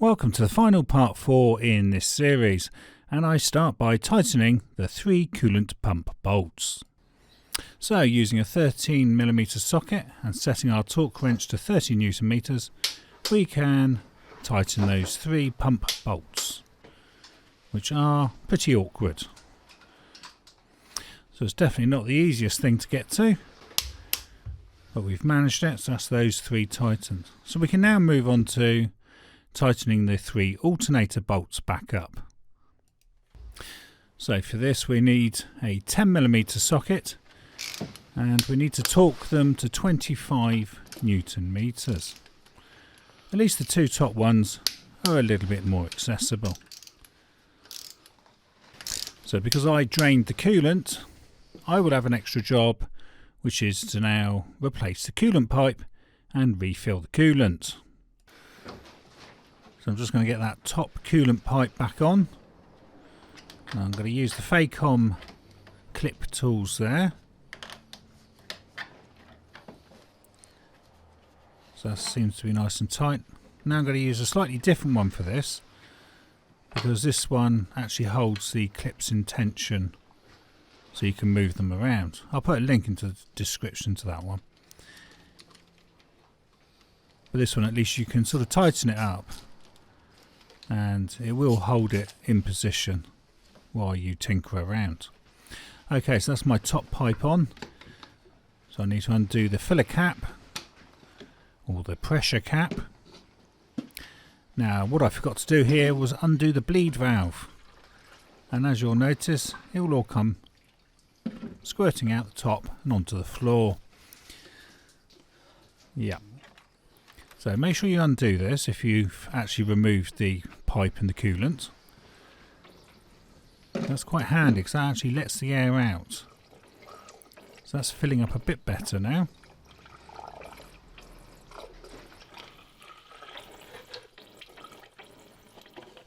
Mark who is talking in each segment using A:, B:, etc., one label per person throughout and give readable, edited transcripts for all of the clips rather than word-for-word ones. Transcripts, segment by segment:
A: Welcome to the final part 4 in this series, and I start by tightening the 3 coolant pump bolts. So using a 13mm socket and setting our torque wrench to 30 Newton meters, we can tighten those 3 pump bolts, which are pretty awkward. So it's definitely not the easiest thing to get to, but we've managed it, so that's those 3 tightened. So we can now move on to tightening the 3 alternator bolts back up. So for this we need a 10mm socket and we need to torque them to 25 Newton meters. At least the 2 top ones are a little bit more accessible. So because I drained the coolant, I will have an extra job, which is to now replace the coolant pipe and refill the coolant. So I'm just going to get that top coolant pipe back on. And I'm going to use the Facom clip tools there. So that seems to be nice and tight. Now I'm going to use a slightly different one for this, because this one actually holds the clips in tension so you can move them around. I'll put a link into the description to that one. But this one at least you can sort of tighten it up and it will hold it in position while you tinker around. Okay, so that's my top pipe on. So I need to undo the filler cap or the pressure cap. Now what I forgot to do here was undo the bleed valve, and as you'll notice it will all come squirting out the top and onto the floor. Yeah. So make sure you undo this if you've actually removed the pipe and the coolant. That's quite handy because that actually lets the air out. So that's filling up a bit better now.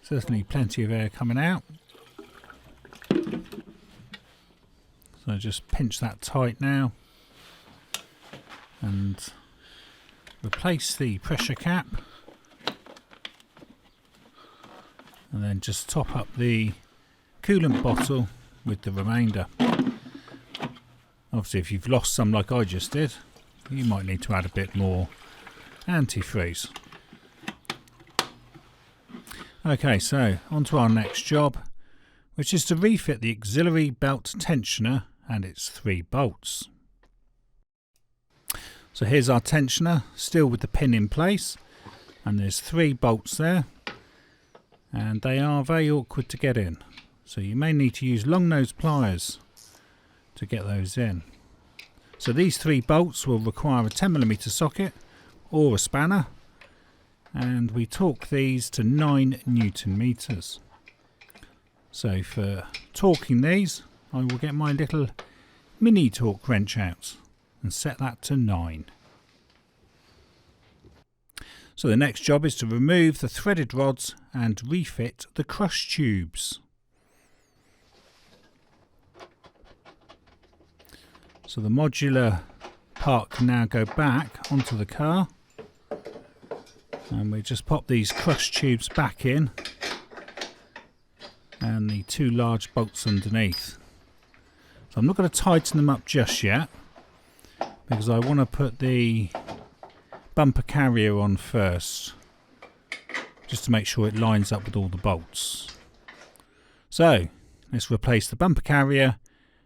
A: Certainly plenty of air coming out. So just pinch that tight now and replace the pressure cap, and then just top up the coolant bottle with the remainder. Obviously if you've lost some like I just did, you might need to add a bit more antifreeze. Okay, so on to our next job, which is to refit the auxiliary belt tensioner and its 3 bolts. So here's our tensioner, still with the pin in place, and there's 3 bolts there, and they are very awkward to get in, so you may need to use long nose pliers to get those in. So these 3 bolts will require a 10mm socket or a spanner, and we torque these to 9 Newton meters. So for torquing these, I will get my little mini torque wrench out and set that to 9. So the next job is to remove the threaded rods and refit the crush tubes. So the modular part can now go back onto the car, and we just pop these crush tubes back in and the 2 large bolts underneath. So I'm not going to tighten them up just yet, because I want to put the bumper carrier on first, just to make sure it lines up with all the bolts. So let's replace the bumper carrier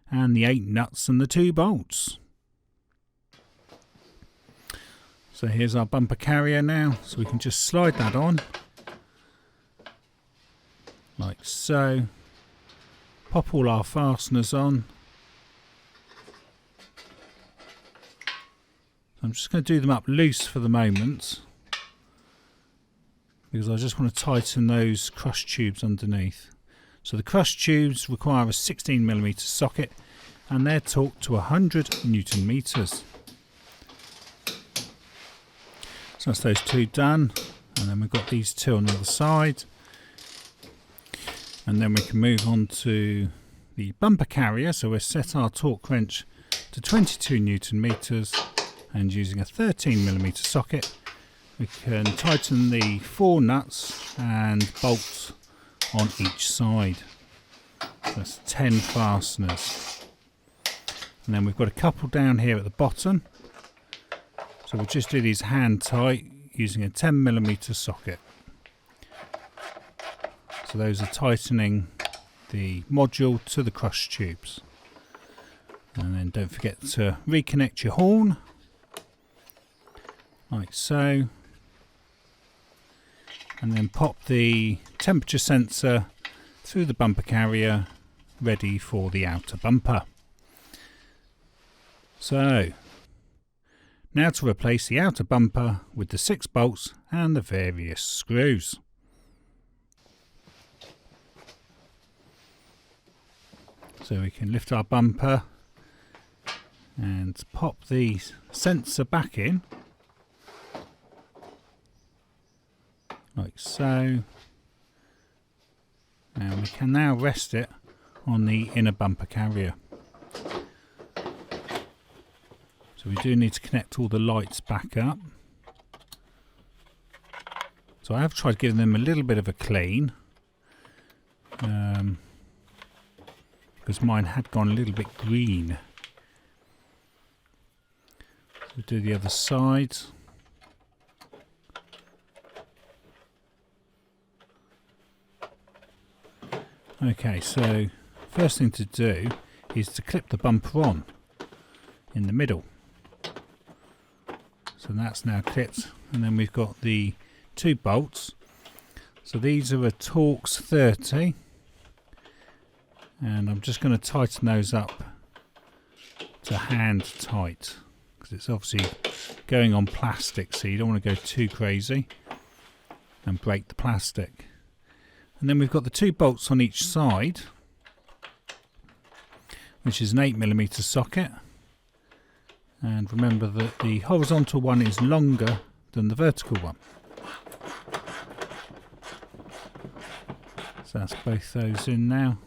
A: and the 8 nuts and the 2 bolts. So here's our bumper carrier now, so we can just slide that on like so, pop all our fasteners on. I'm just going to do them up loose for the moment, because I just want to tighten those crush tubes underneath. So the crush tubes require a 16mm socket and they're torqued to 100 Newton meters. So that's those 2 done, and then we've got these 2 on the other side, and then we can move on to the bumper carrier. So we'll set our torque wrench to 22 Newton meters and using a 13mm socket we can tighten the 4 nuts and bolts on each side. That's 10 fasteners. And then we've got a couple down here at the bottom. So we'll just do these hand tight using a 10mm socket. So those are tightening the module to the crush tubes. And then don't forget to reconnect your horn, like so. And then pop the temperature sensor through the bumper carrier, ready for the outer bumper. So, now to replace the outer bumper with the 6 bolts and the various screws. So we can lift our bumper and pop the sensor back in, like so. And we can now rest it on the inner bumper carrier. So we do need to connect all the lights back up. So I have tried giving them a little bit of a clean, because mine had gone a little bit green. We'll do the other side. Okay, so first thing to do is to clip the bumper on in the middle. So that's now clipped, and then we've got the 2 bolts. So these are a Torx 30, and I'm just going to tighten those up to hand tight, because it's obviously going on plastic, so you don't want to go too crazy and break the plastic. And then we've got the 2 bolts on each side, which is an 8mm socket. And remember that the horizontal one is longer than the vertical one. So that's both those in now.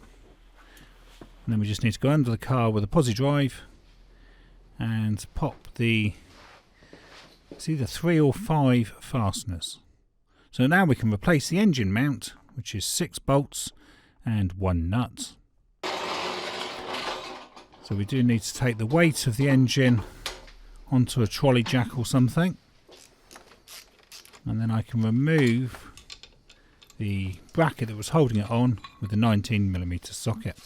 A: And then we just need to go under the car with a posi drive and pop the, it's either 3 or 5 fasteners. So now we can replace the engine mount, which is 6 bolts and 1 nut. So we do need to take the weight of the engine onto a trolley jack or something, and then I can remove the bracket that was holding it on with a 19mm socket.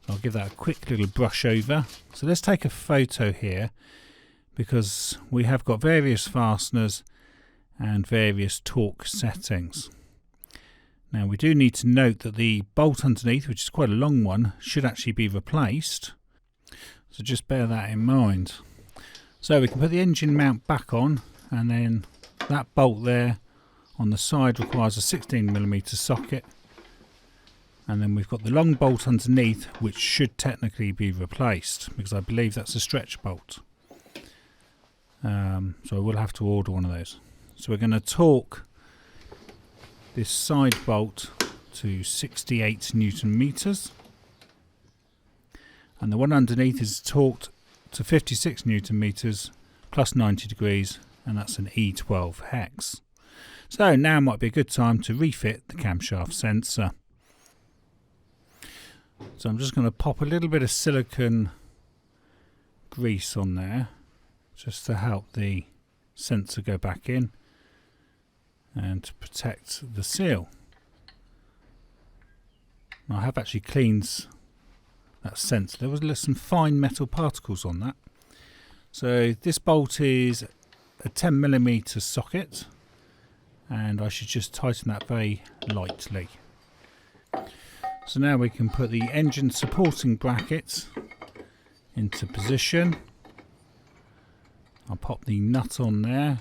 A: So I'll give that a quick little brush over. So let's take a photo here, because we have got various fasteners and various torque settings. Now we do need to note that the bolt underneath, which is quite a long one, should actually be replaced. So just bear that in mind. So we can put the engine mount back on, and then that bolt there on the side requires a 16mm socket. And then we've got the long bolt underneath, which should technically be replaced, because I believe that's a stretch bolt. So I will have to order one of those. So we're going to torque this side bolt to 68 Newton meters, and the one underneath is torqued to 56 Newton meters plus 90 degrees, and that's an E12 hex. So now might be a good time to refit the camshaft sensor. So I'm just going to pop a little bit of silicone grease on there, just to help the sensor go back in and to protect the seal. I have actually cleaned that sensor. There was some fine metal particles on that. So this bolt is a 10mm socket, and I should just tighten that very lightly. So now we can put the engine supporting bracket into position. I'll pop the nut on there,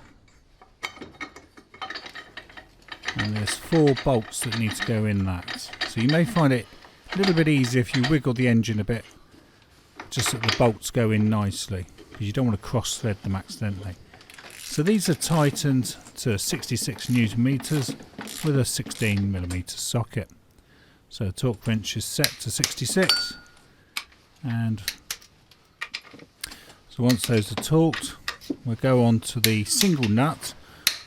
A: and there's 4 bolts that need to go in that. So you may find it a little bit easier if you wiggle the engine a bit, just so the bolts go in nicely, because you don't want to cross thread them accidentally. So these are tightened to 66 Newton meters with a 16mm socket. So the torque wrench is set to 66, and so once those are torqued, we'll go on to the single nut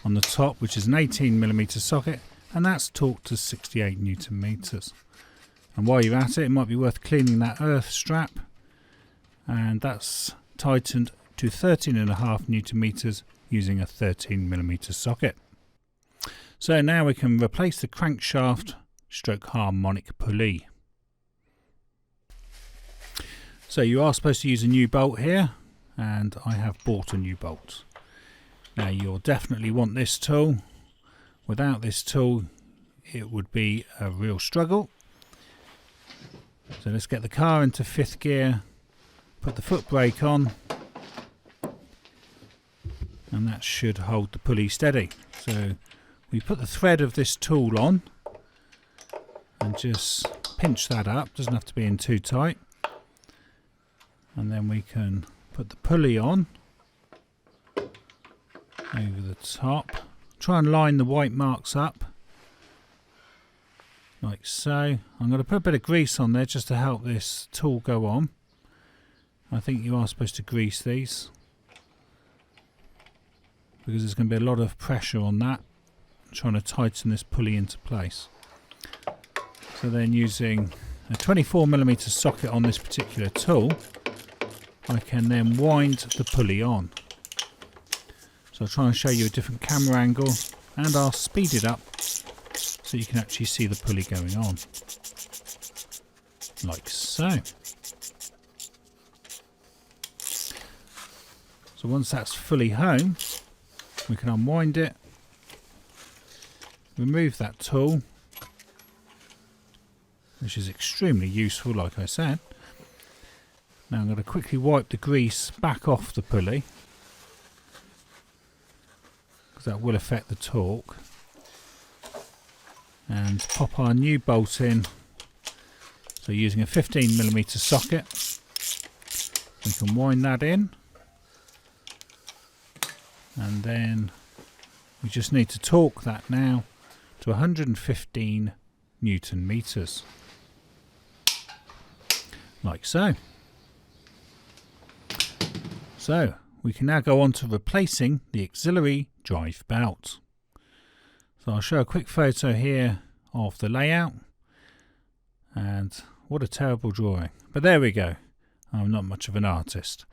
A: on the top, which is an 18mm socket, and that's torqued to 68 Newton meters. And while you're at it, it might be worth cleaning that earth strap, and that's tightened to 13.5 Newton meters using a 13mm socket. So now we can replace the crankshaft stroke harmonic pulley. So you are supposed to use a new bolt here, and I have bought a new bolt. Now you'll definitely want this tool. Without this tool it would be a real struggle. So let's get the car into 5th gear, put the foot brake on, and that should hold the pulley steady. So we put the thread of this tool on and just pinch that up, doesn't have to be in too tight, and then we can put the pulley on over the top. Try and line the white marks up like so. I'm going to put a bit of grease on there just to help this tool go on. I think you are supposed to grease these because there's going to be a lot of pressure on that, trying to tighten this pulley into place. So then, using a 24mm socket on this particular tool, I can then wind the pulley on. So I'll try and show you a different camera angle, and I'll speed it up so you can actually see the pulley going on, like so. So once that's fully home, we can unwind it, remove that tool, which is extremely useful, like I said. Now I'm going to quickly wipe the grease back off the pulley, because that will affect the torque, and pop our new bolt in. So using a 15mm socket, we can wind that in, and then we just need to torque that now to 115 Newton meters, like so. So we can now go on to replacing the auxiliary drive belt. So I'll show a quick photo here of the layout, and what a terrible drawing, but there we go. I'm not much of an artist,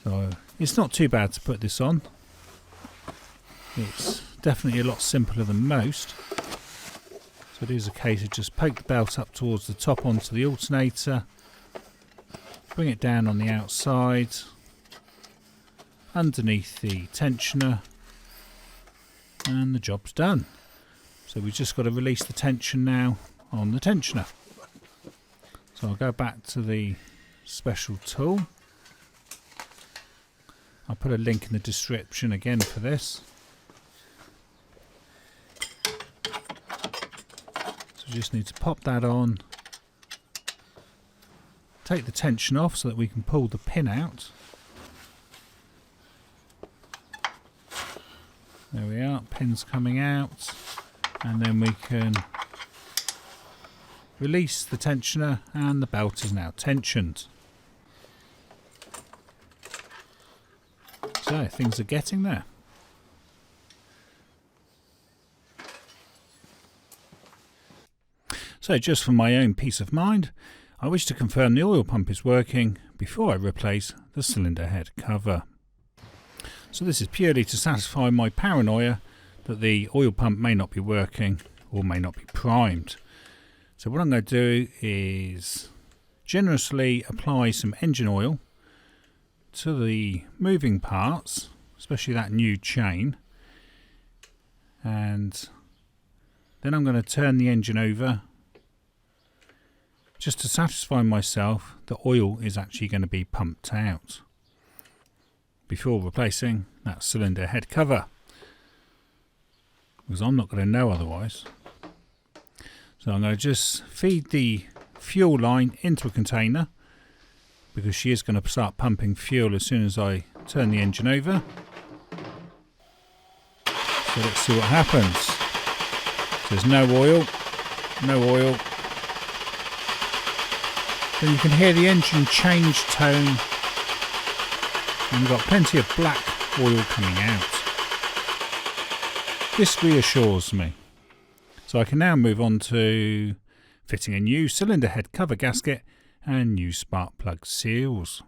A: so it's not too bad to put this on. It's definitely a lot simpler than most. So it is a case of just poke the belt up towards the top onto the alternator, bring it down on the outside underneath the tensioner, and the job's done. So we've just got to release the tension now on the tensioner. So I'll go back to the special tool. I'll put a link in the description again for this. So we just need to pop that on, take the tension off so that we can pull the pin out. There we are, pin's coming out, and then we can release the tensioner, and the belt is now tensioned. So things are getting there. So just for my own peace of mind, I wish to confirm the oil pump is working before I replace the cylinder head cover. So this is purely to satisfy my paranoia that the oil pump may not be working or may not be primed. So what I'm going to do is generously apply some engine oil to the moving parts, especially that new chain, and then I'm going to turn the engine over just to satisfy myself that oil is actually going to be pumped out before replacing that cylinder head cover, because I'm not going to know otherwise. So I'm going to just feed the fuel line into a container, because she is going to start pumping fuel as soon as I turn the engine over. So let's see what happens. So there's no oil, no oil. Then you can hear the engine change tone, and we've got plenty of black oil coming out. this reassures me. So I can now move on to fitting a new cylinder head cover gasket and new spark plug seals.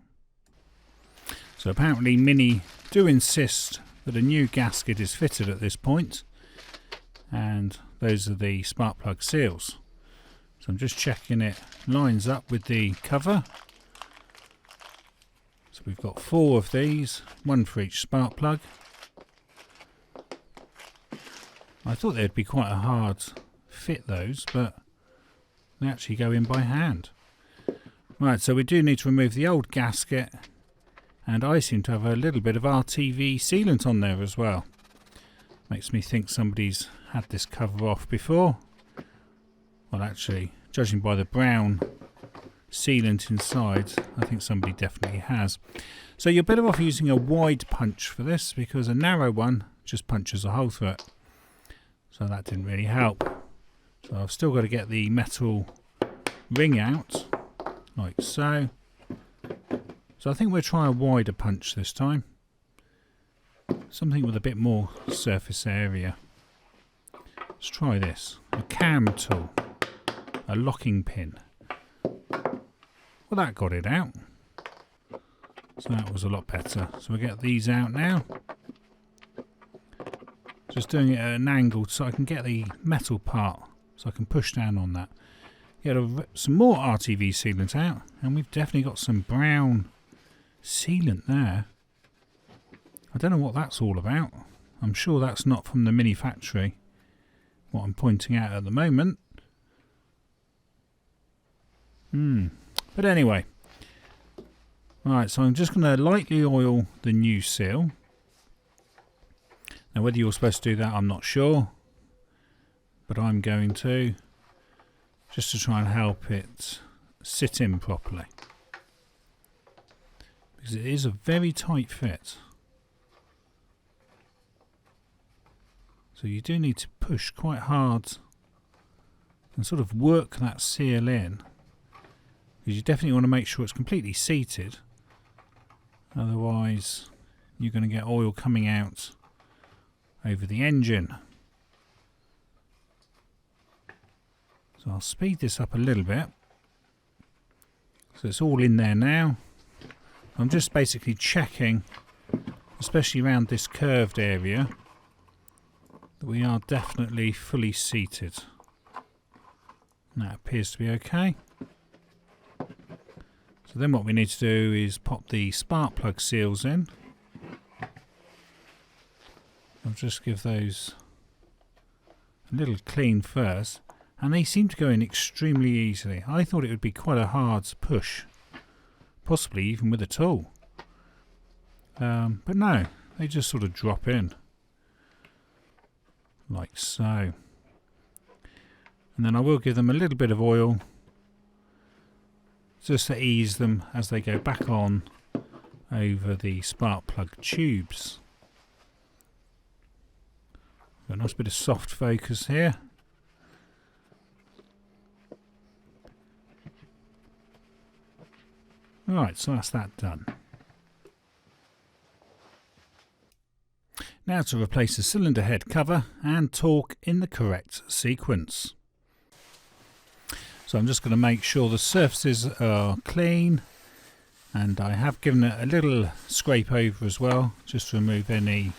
A: So apparently Mini do insist that a new gasket is fitted at this point, and those are the spark plug seals. So I'm just checking it lines up with the cover. So we've got 4 of these, 1 for each spark plug. I thought they'd be quite a hard fit, those, but they actually go in by hand. Right, so we do need to remove the old gasket, and I seem to have a little bit of RTV sealant on there as well. Makes me think somebody's had this cover off before. Well, actually, judging by the brown sealant inside, I think somebody definitely has. So you're better off using a wide punch for this, because a narrow one just punches a hole through it. So that didn't really help. So I've still got to get the metal ring out, like so. So I think we'll try a wider punch this time. Something with a bit more surface area. Let's try this. A cam tool. A locking pin. Well, that got it out. So that was a lot better. So we'll get these out now. Just doing it at an angle so I can get the metal part, so I can push down on that. Get some more RTV sealant out, and we've definitely got some brown sealant there. I don't know what that's all about. I'm sure that's not from the Mini factory, what I'm pointing out at the moment. But anyway, right, so I'm just going to lightly oil the new seal. Now whether you're supposed to do that, I'm not sure, but I'm going to, just to try and help it sit in properly, because it is a very tight fit. So you do need to push quite hard and sort of work that seal in, because you definitely want to make sure it's completely seated, otherwise you're going to get oil coming out over the engine. So I'll speed this up a little bit. So it's all in there now. I'm just basically checking, especially around this curved area, that we are definitely fully seated. And that appears to be okay. So then what we need to do is pop the spark plug seals in. I'll just give those a little clean first, and they seem to go in extremely easily. I thought it would be quite a hard push, possibly even with a tool, but no, they just sort of drop in like so. And then I will give them a little bit of oil just to ease them as they go back on over the spark plug tubes. Got a nice bit of soft focus here. Right, so that's that done. Now to replace the cylinder head cover and torque in the correct sequence. So I'm just going to make sure the surfaces are clean, and I have given it a little scrape over as well, just to remove any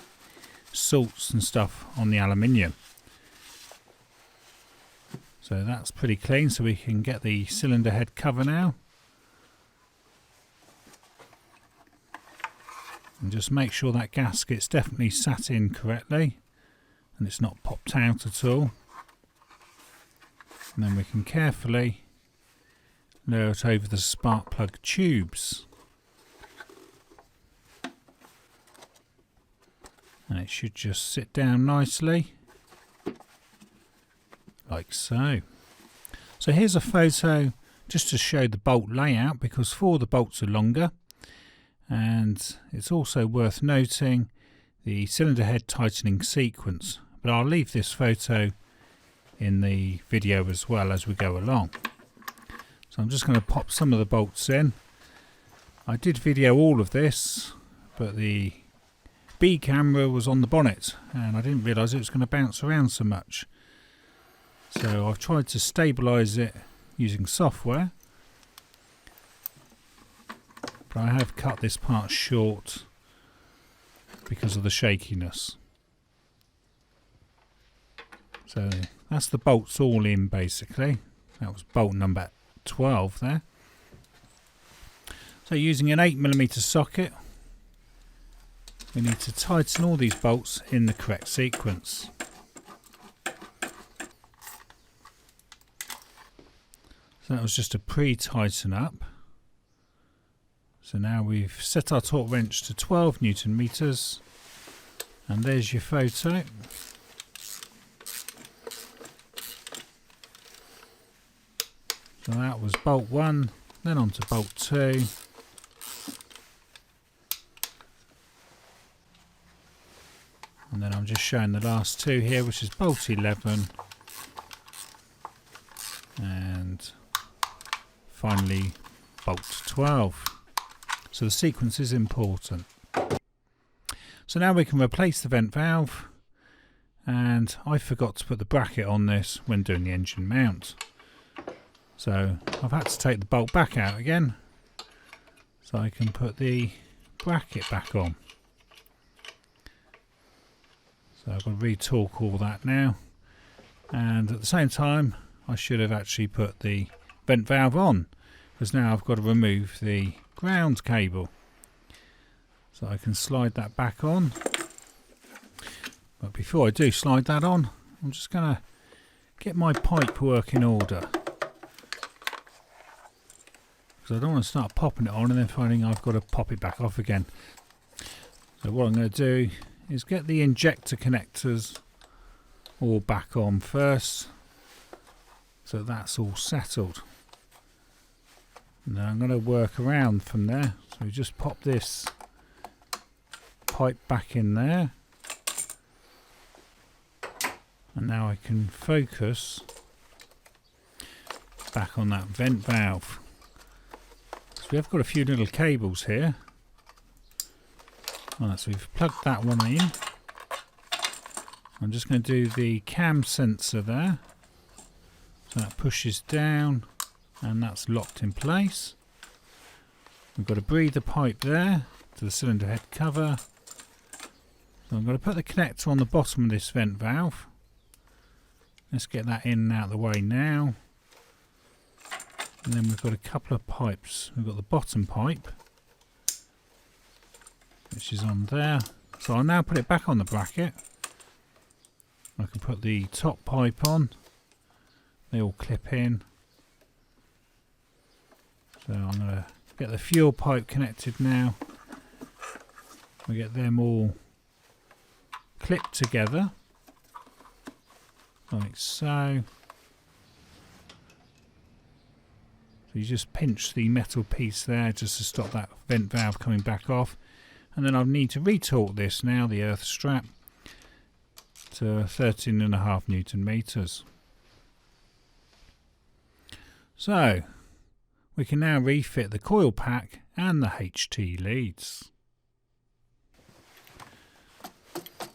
A: salts and stuff on the aluminium. So that's pretty clean, so we can get the cylinder head cover now. And just make sure that gasket's definitely sat in correctly and it's not popped out at all. And then we can carefully lower it over the spark plug tubes. And it should just sit down nicely, like so. So here's a photo just to show the bolt layout, because 4 of the bolts are longer. And it's also worth noting the cylinder head tightening sequence. But I'll leave this photo in the video as well as we go along. So I'm just going to pop some of the bolts in. I did video all of this, but the B camera was on the bonnet and I didn't realise it was going to bounce around so much. So I've tried to stabilise it using software, but I have cut this part short because of the shakiness. So that's the bolts all in basically. That was bolt number 12 there. So using an 8mm socket, we need to tighten all these bolts in the correct sequence. So that was just a pre-tighten up. So now we've set our torque wrench to 12 Newton meters, and there's your photo. So that was bolt 1, then on to bolt 2. And then I'm just showing the last 2 here, which is bolt 11 and finally bolt 12. So the sequence is important. So now we can replace the vent valve, and I forgot to put the bracket on this when doing the engine mount. So I've had to take the bolt back out again so I can put the bracket back on. So I've got to re-torque all that now, and at the same time I should have actually put the vent valve on, because now I've got to remove the ground cable. So I can slide that back on, but before I do slide that on, I'm just going to get my pipe work in order, because I don't want to start popping it on and then finding I've got to pop it back off again. So what I'm going to do is get the injector connectors all back on first, so that's all settled. And then I'm going to work around from there. So we just pop this pipe back in there, and now I can focus back on that vent valve. So we have got a few little cables here. Right, so we've plugged that one in. I'm just going to do the cam sensor there. So that pushes down and that's locked in place. We've got a breather pipe there to the cylinder head cover. So I'm going to put the connector on the bottom of this vent valve. Let's get that in and out of the way now. And then we've got a couple of pipes. We've got the bottom pipe, which is on there. So I'll now put it back on the bracket. I can put the top pipe on. They all clip in. So I'm going to get the fuel pipe connected now. We get them all clipped together, like so. So you just pinch the metal piece there just to stop that vent valve coming back off. And then I'll need to retorque this now, the earth strap, to 13.5 Newton meters. So we can now refit the coil pack and the HT leads.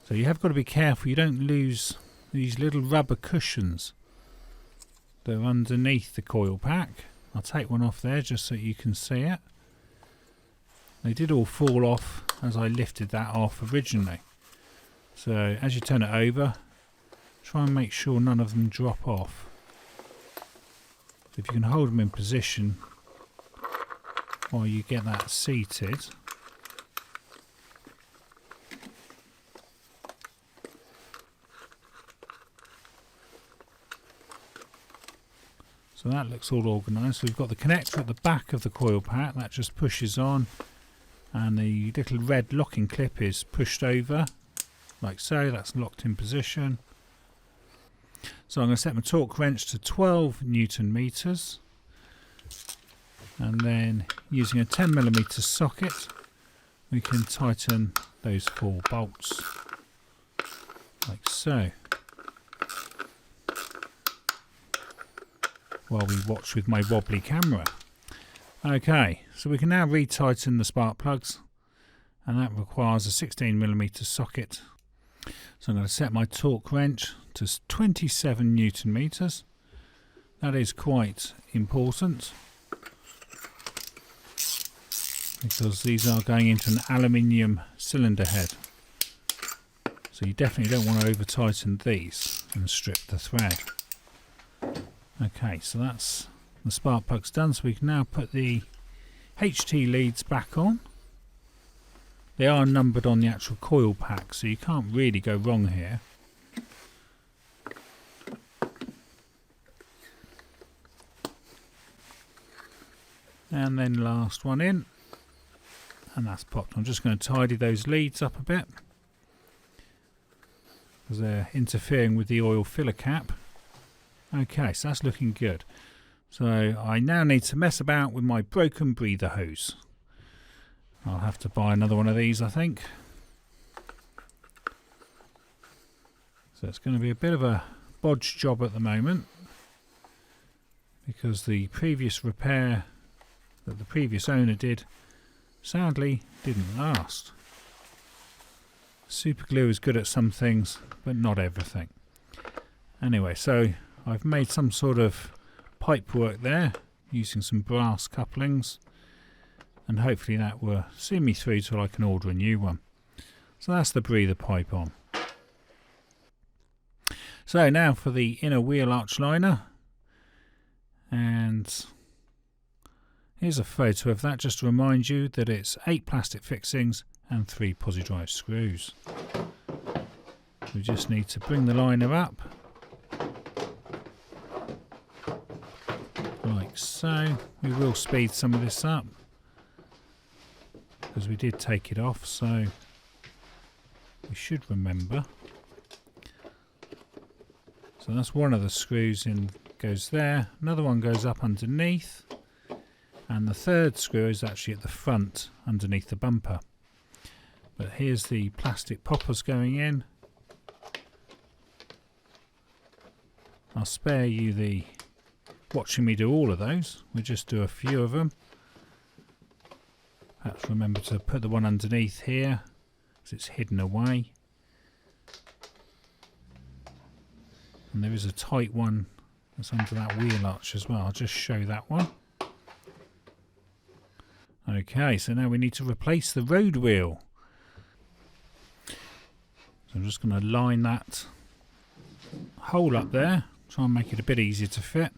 A: So you have got to be careful you don't lose these little rubber cushions that are underneath the coil pack. I'll take one off there just so you can see it. They did all fall off as I lifted that off originally. So as you turn it over, try and make sure none of them drop off. If you can hold them in position while you get that seated. So that looks all organised. So we've got the connector at the back of the coil pack that just pushes on, and the little red locking clip is pushed over like so. That's locked in position. So I'm going to set my torque wrench to 12 Newton meters, and then using a 10mm socket we can tighten those 4 bolts like so, while we watch with my wobbly camera. Okay, so we can now retighten the spark plugs, and that requires a 16mm socket. So I'm going to set my torque wrench to 27 Newton meters. That is quite important because these are going into an aluminium cylinder head. So you definitely don't want to over tighten these and strip the thread. Okay, so that's the spark plugs done, so we can now put the HT leads back on. They are numbered on the actual coil pack, so you can't really go wrong here. And then last one in, and that's popped. I'm just going to tidy those leads up a bit because they're interfering with the oil filler cap. Okay, so that's looking good. So I now need to mess about with my broken breather hose. I'll have to buy another one of these, I think. So it's going to be a bit of a bodge job at the moment because the previous repair that the previous owner did sadly didn't last. Super glue is good at some things but not everything. Anyway, so I've made some sort of pipe work there using some brass couplings, and hopefully that will see me through till I can order a new one. So that's the breather pipe on. So now for the inner wheel arch liner, and here's a photo of that just to remind you that it's 8 plastic fixings and 3 posi drive screws. We just need to bring the liner up like so. We will speed some of this up because we did take it off, so we should remember. So that's one of the screws in, goes there, another one goes up underneath, and the third screw is actually at the front underneath the bumper. But here's the plastic poppers going in. I'll spare you the watching me do all of those. We'll just do a few of them. Perhaps remember to put the one underneath here because it's hidden away. And there is a tight one that's under that wheel arch as well. I'll just show that one. Okay, so now we need to replace the road wheel. So I'm just going to line that hole up there, try and make it a bit easier to fit.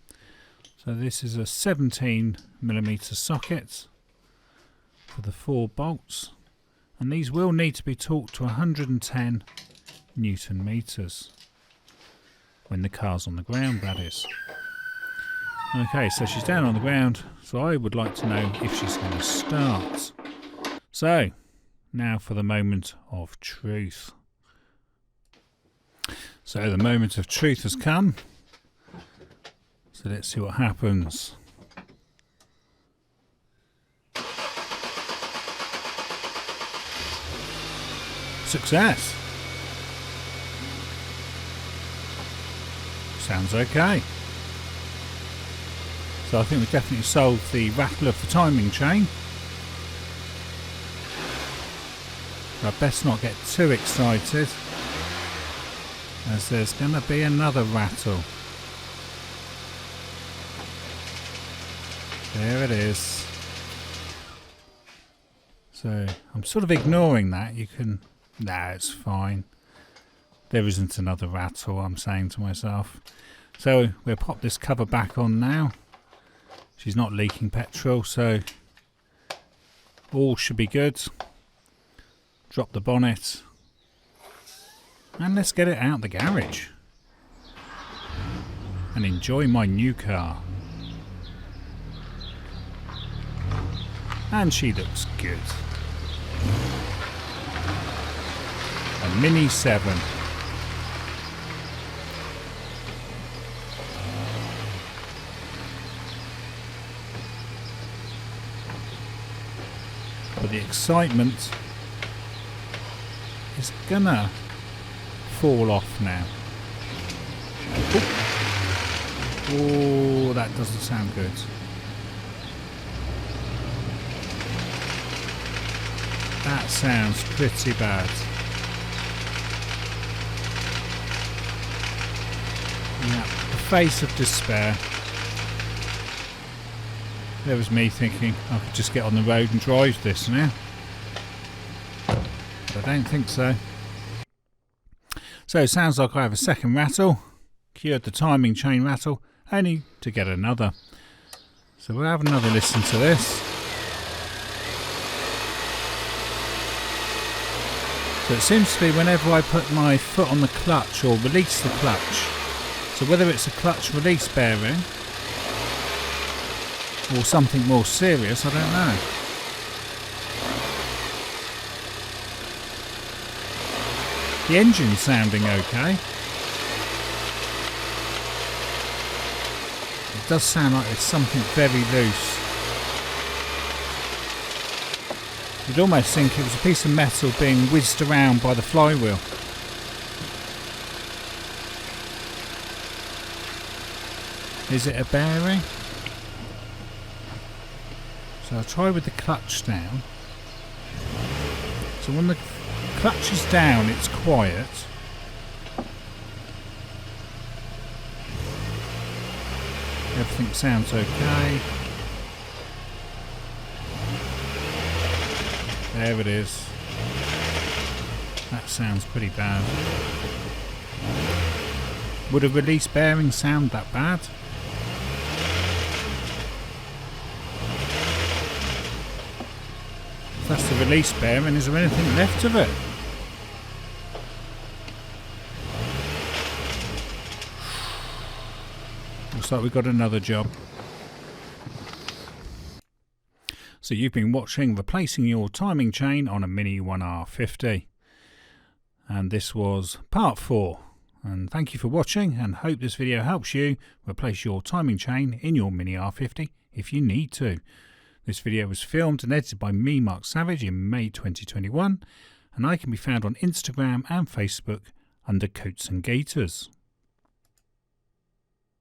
A: So this is a 17mm socket for the 4 bolts, and these will need to be torqued to 110 Newton meters when the car's on the ground, that is. Okay, so she's down on the ground, so I would like to know if she's going to start. So now for the moment of truth. So the moment of truth has come. So let's see what happens. Success. Sounds okay. So I think we've definitely solved the rattle of the timing chain. But I best not get too excited, as there's going to be another rattle. There it is. So I'm sort of ignoring that. You can... Nah, it's fine. There isn't another rattle, I'm saying to myself. So we'll pop this cover back on now. She's not leaking petrol, so all should be good. Drop the bonnet. And let's get it out the garage. And enjoy my new car. And she looks good. A Mini 7. But the excitement is gonna fall off now. Oh, that doesn't sound good. That sounds pretty bad. Yeah, the face of despair. There was me thinking I could just get on the road and drive this now. But I don't think so. So it sounds like I have a second rattle. Cured the timing chain rattle, only to get another. So we'll have another listen to this. So it seems to be whenever I put my foot on the clutch or release the clutch. So whether it's a clutch release bearing or something more serious, I don't know. The engine's sounding okay. It does sound like it's something very loose. You'd almost think it was a piece of metal being whizzed around by the flywheel. Is it a bearing? So I'll try with the clutch down. So when the clutch is down, it's quiet. Everything sounds okay. There it is. That sounds pretty bad. Would a release bearing sound that bad? If that's the release bearing, is there anything left of it? Looks like we've got another job. So you've been watching replacing your timing chain on a Mini 1R50. And this was part 4. And thank you for watching, and hope this video helps you replace your timing chain in your Mini R50 if you need to. This video was filmed and edited by me, Mark Savage, in May 2021, and I can be found on Instagram and Facebook under Coats and Gaiters.